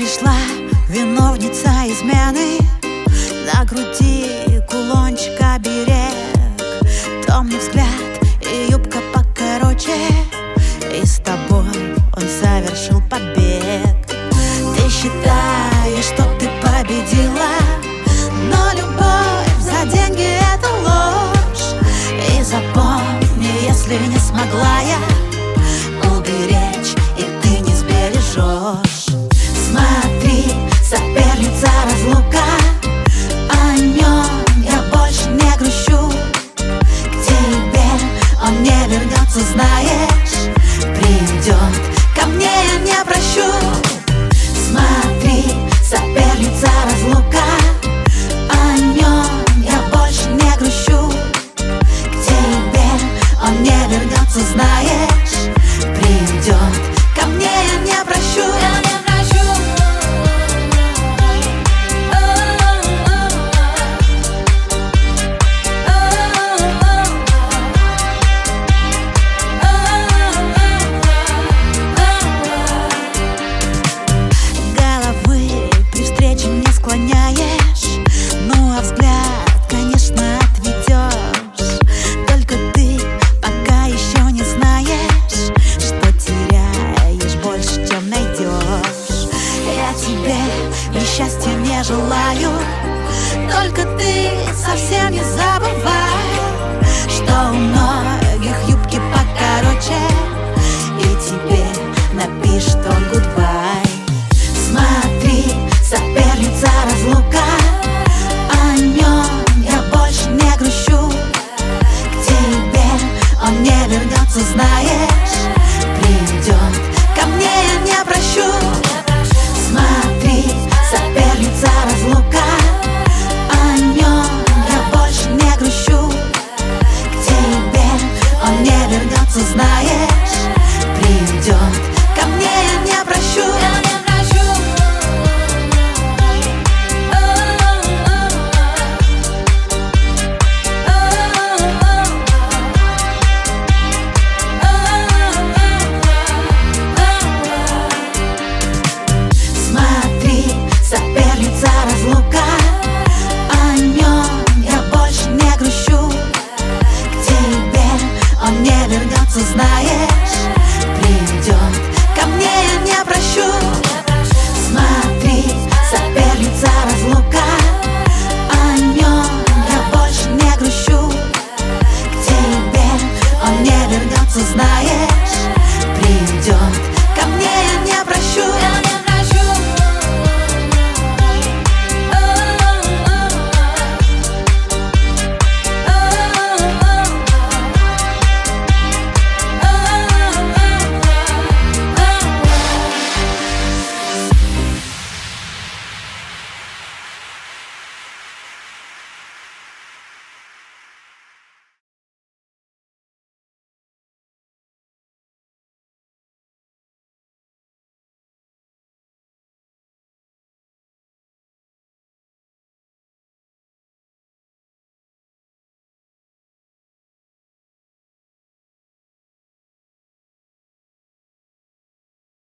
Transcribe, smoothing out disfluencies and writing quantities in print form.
пришла виновница измены, на груди кулончик оберег, томный взгляд и юбка покороче, и с тобой он совершил побег. Ты считаешь, что ты победила, но любовь за деньги — это ложь. И запомни, если не смогла я уберечь, и ты не сбережешь. Смотри, соперница разлука, о нем я больше не грущу. К тебе он не вернется, знаешь, придет ко мне, я не прощу. Смотри, соперница разлука, о нем я больше не грущу. К тебе он не вернется, знаешь, придет ко мне, я не прощу. Склоняешь, ну а взгляд, конечно, отведешь. Только ты пока еще не знаешь, что теряешь больше, чем найдешь. Я тебе несчастья не желаю, только ты совсем не забывай, что мной